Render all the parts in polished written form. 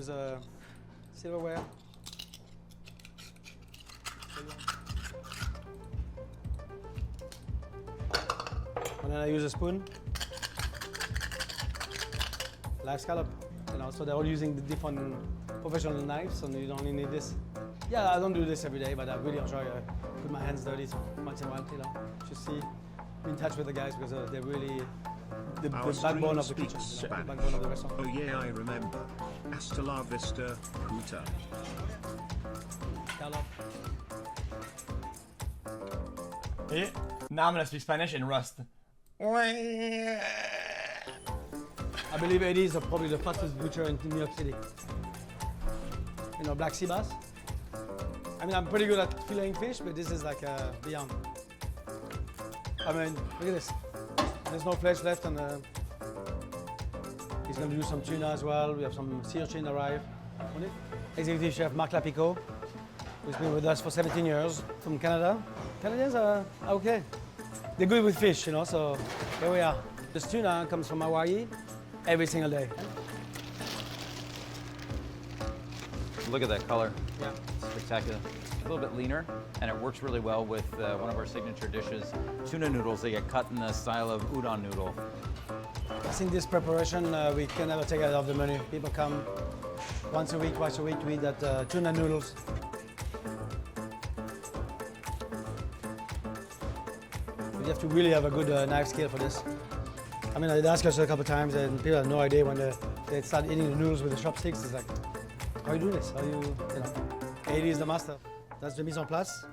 use silverware. And then I use a spoon. Live scallop. You know, so they're all using the different professional knives, and you don't only need this. Yeah, I don't do this every day, but I really enjoy put my hands dirty once in a while, you know. Just be in touch with the guys because they're really the backbone of the kitchen, the backbone of the restaurant. Oh yeah, I remember. Hasta la vista, puta. Scallop. Et now I'm gonna speak Spanish and Rust. I believe Eddie is probably the fastest butcher in New York City. You know, black sea bass. I mean, I'm pretty good at filleting fish, but this is like beyond. I mean, look at this. There's no flesh left, and he's going to do some tuna as well. We have some sea urchin arrive. Executive Chef Marc Lapico, who's been with us for 17 years from Canada. Canadians are okay. They're good with fish, you know, so here we are. This tuna comes from Hawaii every single day. Look at that color. Yeah. Spectacular. A little bit leaner, and it works really well with one of our signature dishes, tuna noodles. They get cut in the style of udon noodle. I think this preparation, we can never take it off the menu. People come once a week, twice a week to eat that tuna noodles. You have to really have a good knife skill for this. I mean, they asked us a couple of times, and people have no idea when they start eating the noodles with the chopsticks. It's like, how you do this? How you know? Eddie is the master. That's the mise en place.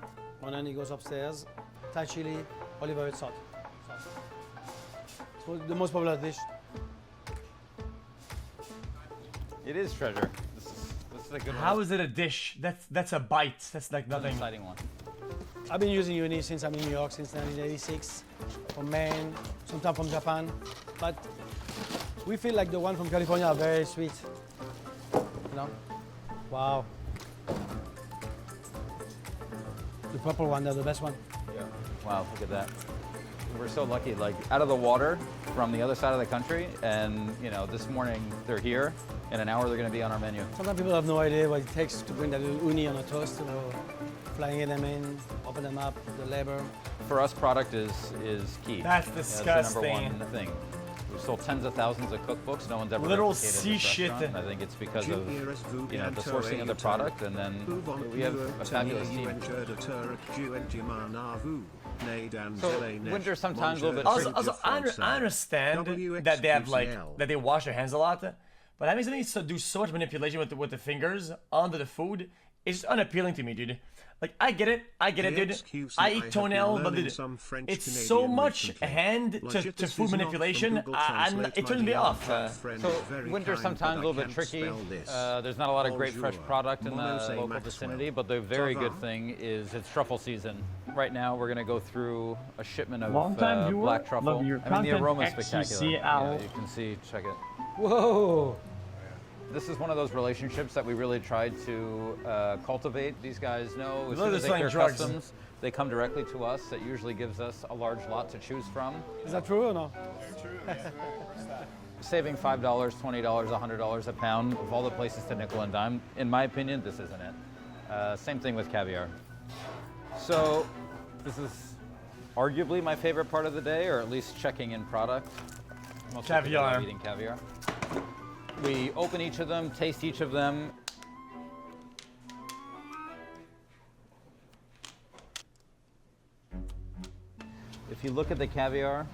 And then he goes upstairs. Thai chili, olive oil, salt. It's the most popular dish. It is treasure. This is a good one. How is it a dish? That's a bite. That's like That's an nothing. exciting one. I've been using uni since I'm in New York, since 1986. From Maine, sometimes from Japan. But we feel like the one from California are very sweet. You know? Wow. The purple one, they're the best one. Yeah. Wow, look at that. We're so lucky, like out of the water from the other side of the country, and you know, this morning they're here. In an hour, they're going to be on our menu. Sometimes people have no idea what it takes to bring that little uni on a toast, you know, flying them in, open them up, the labor. For us, product is key. That's Yeah, disgusting. that's the number one thing. We've sold tens of thousands of cookbooks. No one's ever Little replicated sea this shit. restaurant. I think it's because of the sourcing of the product, and then we have a fabulous team. So winter sometimes a little bit tricky. Also, I understand that they have like that they wash their hands a lot, but that means they need to do so much manipulation with the fingers onto the food. It's just unappealing to me, dude. Like I get it, dude. I eat toenail, but dude, it's so much hand to food manipulation, and it turns me off. So winter sometimes a little bit tricky. There's not a lot of great fresh product in the local vicinity, but the very good thing is it's truffle season. Right now, we're gonna go through a shipment of black truffle. I mean, the aroma is spectacular. Yeah, you can see, check it. Whoa! This is one of those relationships that we really tried to cultivate. These guys know as Look soon at as they this clear drugs. customs, they come directly to us. That usually gives us a large lot to choose from. Is that true or no? Saving $5, $20, $100 a pound of all the places to nickel and dime. In my opinion, this isn't it. Same thing with caviar. So this is arguably my favorite part of the day, or at least checking in product. Most people Caviar. love eating caviar. We open each of them, taste each of them. If you look at the caviar,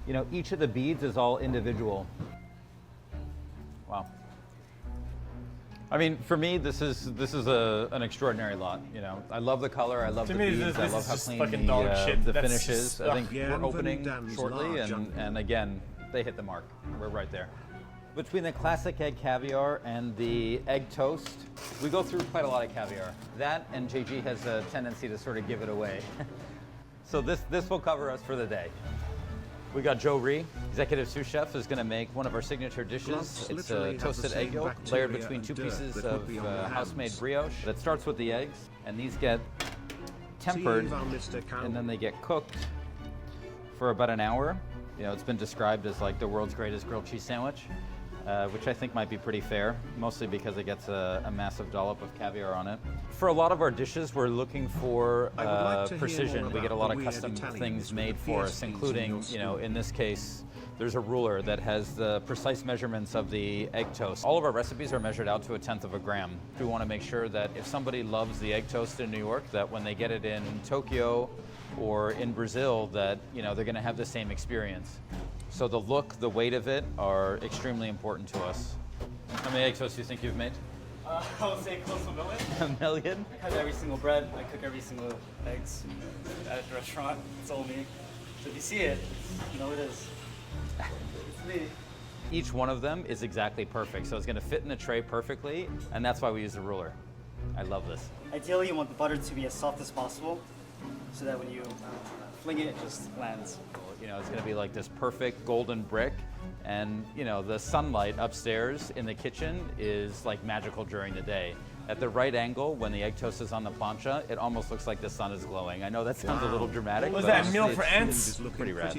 you know, each of the beads is all individual. Wow. I mean, for me, this is an extraordinary lot. You know, I love the color, I love the beads, I this love is how just clean fucking dog shit. the That's finish is. just- I think Yeah, we're opening Dan's shortly, large, and again, they hit the mark. We're right there. Between the classic egg caviar and the egg toast, we go through quite a lot of caviar. That and JG has a tendency to sort of give it away. So this will cover us for the day. We got Joe Ree, executive sous chef, is going to make one of our signature dishes. It's a toasted egg yolk layered between two pieces of house-made brioche that starts with the eggs, and these get tempered, and then they get cooked for about an hour. You know, it's been described as like the world's greatest grilled cheese sandwich. which I think might be pretty fair, mostly because it gets a massive dollop of caviar on it. For a lot of our dishes, we're looking for precision. We get a lot of custom things made for us, including, you know, in this case, there's a ruler that has the precise measurements of the egg toast. All of our recipes are measured out to 1/10 of a gram. We want to make sure that if somebody loves the egg toast in New York, that when they get it in Tokyo or in Brazil, that, you know, they're going to have the same experience. So the look, the weight of it are extremely important to us. How many egg toasts do you think you've made? I would say close to 1 million. 1 million? I cut every single bread. I cook every single eggs at the restaurant. It's all me. So if you see it, you know it is. It's me. Each one of them is exactly perfect, so it's going to fit in the tray perfectly, and that's why we use the ruler. I love this. Ideally, you want the butter to be as soft as possible, so that when you fling it, it just lands. You know, it's going to be like this perfect golden brick, and you know, the sunlight upstairs in the kitchen is like magical during the day. At the right angle, when the egg toast is on the plancha, it almost looks like the sun is glowing. I know that sounds a little dramatic. Was but that meal for ants? Looking pretty rad.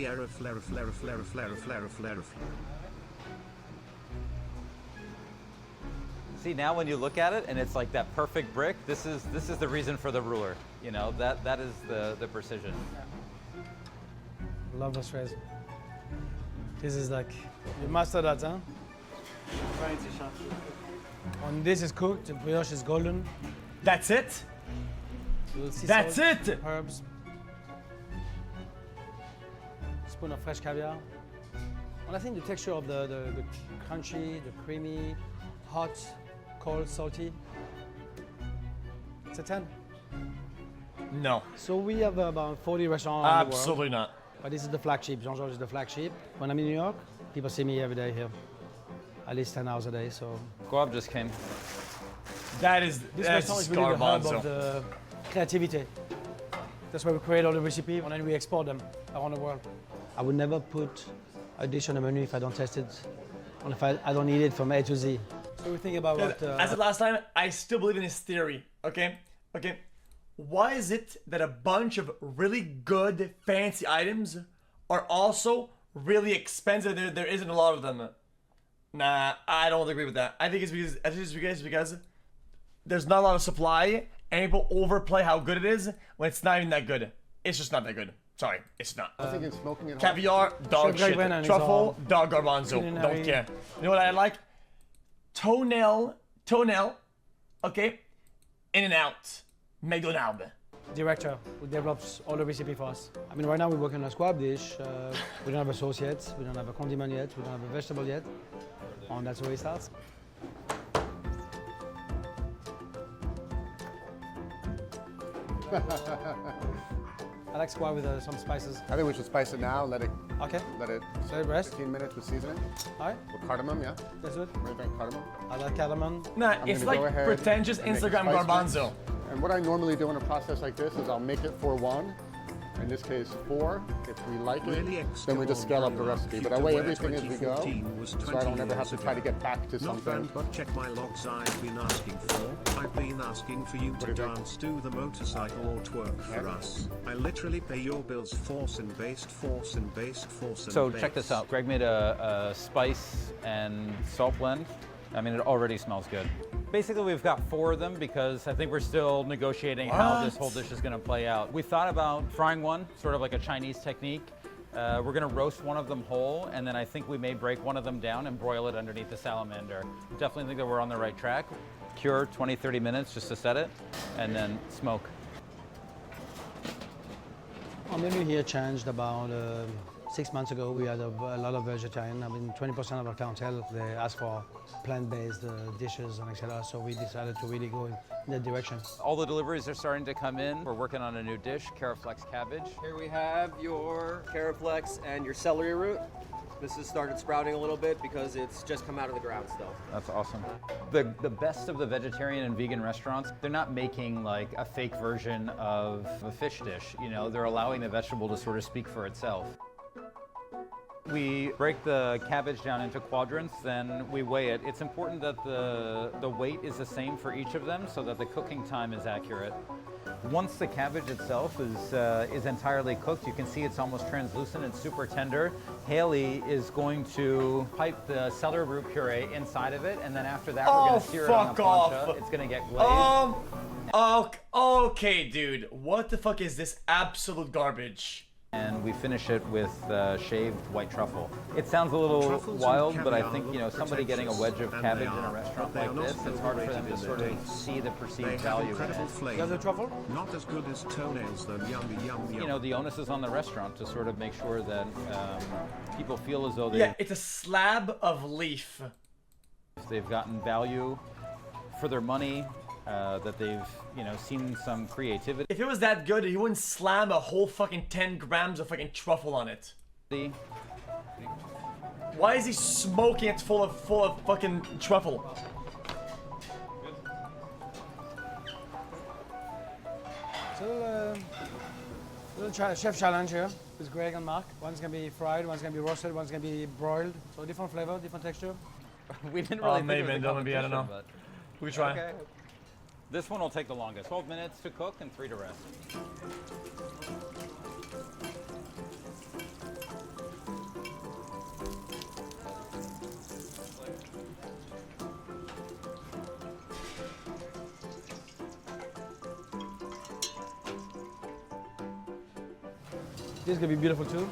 See, now when you look at it and it's like that perfect brick, this is the reason for the ruler. You know, that is the precision. Love this phrase. This is like, you master that, huh? Trying to, chef. When this is cooked, the brioche is golden. That's it? Little sea That's salt, it! Herbs. Spoon of fresh caviar. And I think the texture of the crunchy, the creamy, hot, cold, salty. It's a 10. No. So we have about 40 restaurants around the world. Absolutely not. But this is the flagship. Jean-Georges is the flagship. When I'm in New York, people see me every day here. At least 10 hours a day, so. xQcOW just came. This That's restaurant is really the hub garbanzo. of the creativity. That's where we create all the recipes and then we export them around the world. I would never put a dish on the menu if I don't test it, or if I don't eat it from A to Z. So we think about what... As the last time, I still believe in his theory, okay? Okay. Why is it that a bunch of really good, fancy items are also really expensive? There isn't a lot of them. Nah, I don't agree with that. I think it's because there's not a lot of supply and people overplay how good it is when it's not even that good. It's just not that good. Sorry, it's not. I think it's smoking it. Caviar, dog Chef shit. Greg Truffle, is dog garbanzo. culinary. Don't care. You know what I like? Toenail, okay? In and out. McDonald's. Director who develops all the recipe for us. I mean, right now we're working on a squab dish. We don't have a sauce yet. We don't have a condiment yet. We don't have a vegetable yet. And that's where it starts. I like squab with some spices. I think we should spice it now. Let it Okay. let it Let it rest. 15 minutes with seasoning. All right. With cardamom, yeah. That's it. What do you think, cardamom? I like cardamom. Nah, I'm it's gonna go like ahead pretentious and make Instagram spice garbanzo. mix. And what I normally do in a process like this is I'll make it for one. In this case, 4. If we like Really it, then we just scale up the recipe. But I weigh everything as we go, 2014 was so I 20 don't ever have years to try to ago. get back to Not something. banned, but check my logs I've been asking for. I've been asking for you to dance to the motorcycle or twerk for us. I literally pay your bills force and based. So check this out. Greg made a spice and salt blend. I mean, it already smells good. Basically, we've got 4 of them because I think we're still negotiating how this whole dish is going to play out. We thought about frying one, sort of like a Chinese technique. We're going to roast one of them whole, and then I think we may break one of them down and broil it underneath the salamander. Definitely think that we're on the right track. Cure 20, 30 minutes just to set it, and then smoke. Our menu here changed about 6 months ago. We had a lot of vegetarian. I mean, 20% of our clientele, they ask for plant-based dishes and etc. So we decided to really go in that direction. All the deliveries are starting to come in. We're working on a new dish, Caraflex cabbage. Here we have your Caraflex and your celery root. This has started sprouting a little bit because it's just come out of the ground still. That's awesome. The best of the vegetarian and vegan restaurants, they're not making like a fake version of a fish dish. You know, they're allowing the vegetable to sort of speak for itself. We break the cabbage down into quadrants, then we weigh it. It's important that the weight is the same for each of them so that the cooking time is accurate. Once the cabbage itself is entirely cooked, you can see it's almost translucent and super tender. Haley is going to pipe the celery root puree inside of it, and then after that, we're going to sear it on the plancha. It's going to get glazed. Okay, dude. What the fuck is this absolute garbage? And we finish it with shaved white truffle. It sounds a little wild, but I think, you know, somebody getting a wedge of cabbage in a restaurant like this, it's hard for them to sort of see the perceived value in it. You have the truffle? Not as good as toenails though. Yum, yum, yum. You know, the onus is on the restaurant to sort of make sure that people feel as though Yeah, it's a slab of leaf. they've gotten value for their money, that they've, you know, seen some creativity. If it was that good, he wouldn't slam a whole fucking 10 grams of fucking truffle on it. Why is he smoking it full of fucking truffle? So, little chef challenge here with Greg and Mark. One's gonna be fried, one's gonna be roasted, one's gonna be broiled. So different flavor, different texture. We didn't really think maybe, it was a maybe, I don't know. competition, We try. Okay. This one will take the longest. 12 minutes to cook and 3 to rest. This is gonna be beautiful too.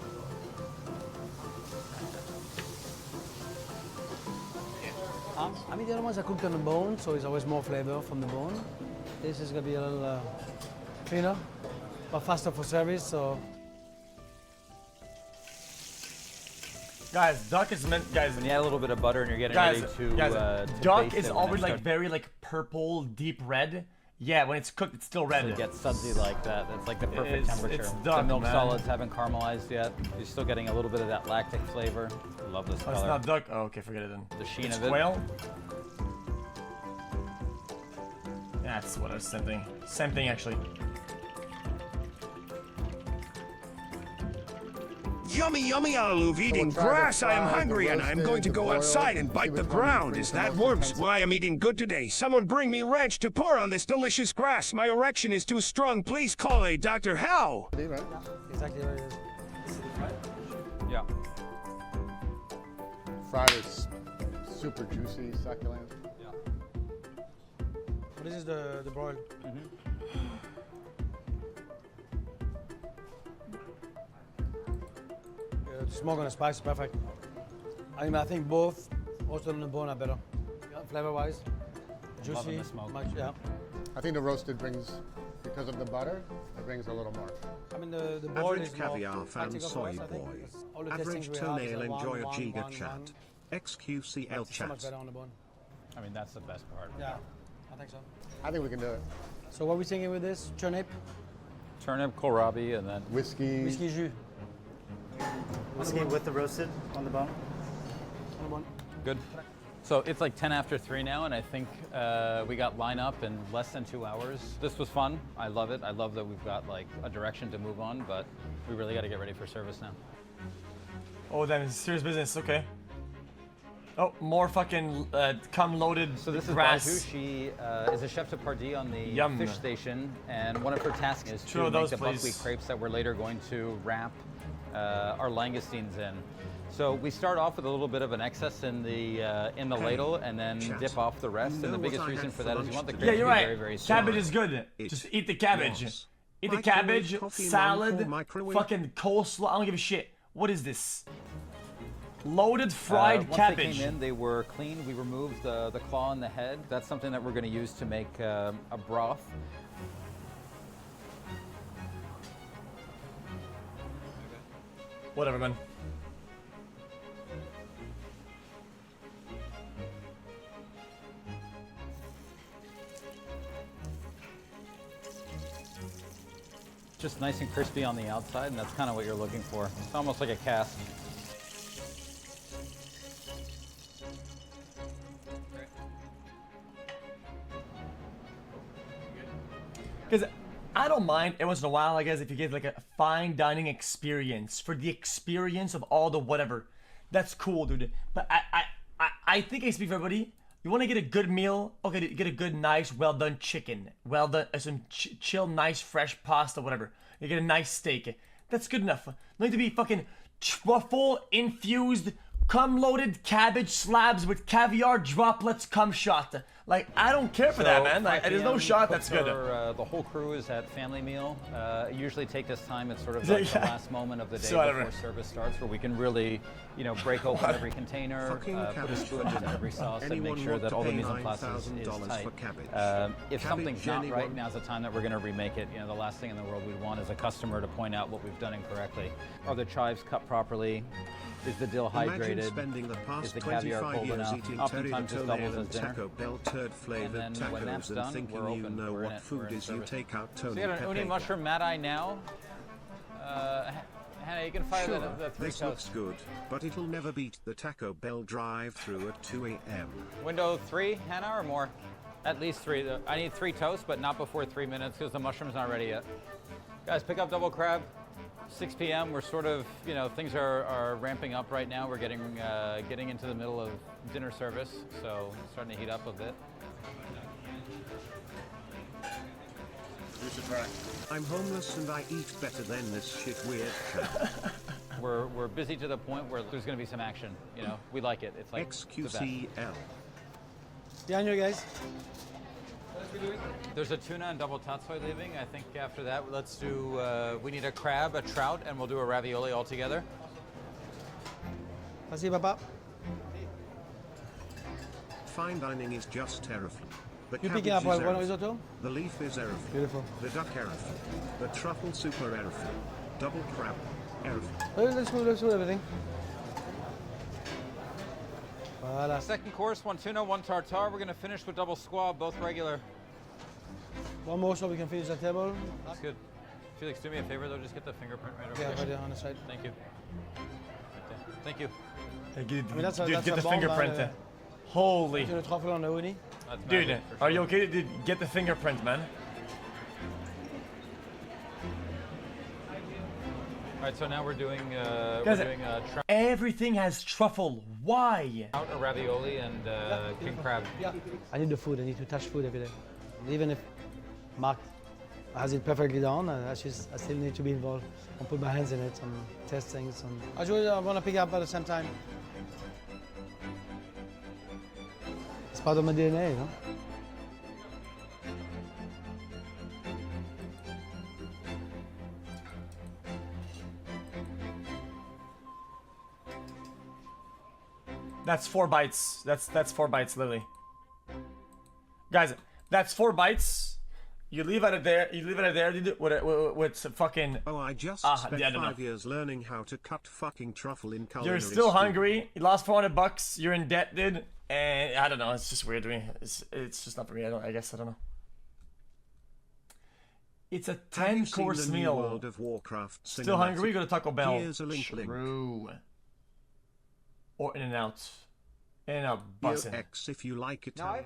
I mean, the other ones are cooked on the bone, so it's always more flavor from the bone. This is gonna be a little cleaner, but faster for service. So, Guys, duck is meant. Guys, When you add a little bit of butter and you're getting guys, ready to, guys, to duck baste is it when already it like starts very like purple, deep red. Yeah, when it's cooked, it's still red. to get sudsy like that. That's like the perfect It's- temperature. it's The duck, milk man. solids haven't caramelized yet. You're still getting a little bit of that lactic flavor. Love this Oh, it's color. not duck. Oh, okay, forget it then. The sheen It's of it. quail. That's what I was thinking. Same thing, actually. Yummy, yummy, I love eating try the grass. I am fried, the hungry and I am roasted, going to the go boiled, outside and see bite the which one ground. brings Is the that most worms? intensity. Why I am eating good today. Someone bring me wrench to pour on this delicious grass. My erection is too strong. Please call a Dr. Howe. Right? exactly what it is. Yeah. Fried is super juicy, succulent. But this is the broiled. Yeah, the smoke and the spice is perfect. I mean, I think both roasted on the bone are better, flavor-wise. Juicy, Loving the smoke. yeah. I think the roasted brings, because of the butter, it brings a little more. I mean, the boiled Average is more caviar fan practical for soy us, I think, boy. because all the Average testings we have is toenail a one, enjoyer one, giga one, chat. one. xQcL It's so much chat. better on the bone. I mean, that's the best part. Yeah, I think so. I think we can do it. So what are we thinking with this? Turnip, Turnip, kohlrabi, and then Whiskey. whiskey jus. Whiskey with the roasted on the bone. On the bone. good. So it's like 10 after 3 now, and I think we got line up in less than 2 hours. This was fun. I love it. I love that we've got like a direction to move on, but we really got to get ready for service now. Oh, damn, it's serious business. Okay. Oh, more fucking cum loaded So this is grass. Baju. She is a chef de partie on the Yum. fish station, and one of her tasks is Two to of make those, the buckwheat please. crepes that we're later going to wrap our langoustines in. So we start off with a little bit of an excess in the ladle, and then chat. dip off the rest. You And the know biggest what I reason had for for that is you lunch want the today? Yeah, crepes you're to be right. very, very soft. Cabbage is good. It Just eat the cabbage. was. Eat the Microwave cabbage, coffee, salad, microwave. fucking coleslaw. I don't give a shit. What is this? Loaded fried Once cabbage. they came in, they were clean. We removed the claw and the head. That's something that we're going to use to make a broth. Whatever, man. Just nice and crispy on the outside, and that's kind of what you're looking for. It's almost like a cast. Because I don't mind every once in a while, I guess, if you get like a fine dining experience for the experience of all the whatever. That's cool, dude. But I think I speak for everybody. You want to get a good meal? Okay, get a good, nice, well done chicken. Well done, some chill, nice, fresh pasta, whatever. You get a nice steak. That's good enough. Don't need to be fucking truffle infused, cum loaded cabbage slabs with caviar droplets cum shot. Like, I don't care for that, man. Like, there's no shot that's good. The whole crew is at family meal. Usually take this time. It's sort of like the last moment of the day before service starts, where we can really, you know, break open every container, put a spoon in every sauce, and make sure that all the mise en place is tight. If something's not right, now's the time that we're going to remake it. You know, the last thing in the world we'd want is a customer to point out what we've done incorrectly. Are the chives cut properly? Is the dill hydrated? Spending the past is the caviar 25 cold years enough? eating Oftentimes this doubles as dinner. Taco Bell turd-flavored tacos and thinking you know what food is you take out Tony So you got an uni mushroom mat-eye now. Hannah, you can fire the 3 this looks good, but it'll never beat the Taco Bell drive-through at 2 a.m. Window 3, Hannah, or more? At least 3. I need 3 toasts, but not before 3 minutes because the mushroom's not ready yet. Guys, pick up double crab. 6 p.m. We're sort of, you know, things are ramping up right now. We're getting into the middle of dinner service, so it's starting to heat up a bit. I'm homeless and I eat better than this shit weird crap. We're busy to the point where there's going to be some action. You know, we like it. It's like xQcOW. Yeah, on you guys. There's a tuna and double tatsoi leaving. I think after that, let's do, we need a crab, a trout, and we'll do a ravioli all together. Merci, Papa. Fine dining is just terrifying. The You cabbage picking up is one everything. risotto? The leaf is everything. Beautiful. The duck everything. The truffle super everything. Double crab everything. Let's do everything. Voilà. Second course, 1 tuna, 1 tartare. We're going to finish with double squab, both regular. One more so we can finish the table. That's good. Felix, do me a favor though, just get the fingerprint right over Yeah, there. right there on the side. Thank you. Thank you. Dude, I mean, that's get the bomb, fingerprint. man. Holy. The truffle on the uni. That's Dude, magic, for are you sure. okay? Dude, get the fingerprint, man. All right, so now we're doing Guys, trout, everything has truffle. Why? a ravioli, and king crab. Yeah. I need the food. I need to touch food every day. Even if Mark has it perfectly done, I still need to be involved and put my hands in it and test things. And I want to pick up at the same time. It's part of my DNA, you know? That's 4 bites. That's 4 bites, Lily. Guys, that's 4 bites. You leave it there. You leave it there dude, with some fucking. Oh, I just spent yeah, I don't 5 know. years learning how to cut fucking truffle in culinary You're still school. hungry. You lost $400. You're in debt, dude. And I don't know. It's just weird to me. It's just not for me. I guess I don't know. It's a Have you seen 10-course the new meal. World of Warcraft Still hungry? Go to Taco Bell. Here's a link. True. Or In-N-Out. In-N-Out Yo, bussin'. X if you like Italian.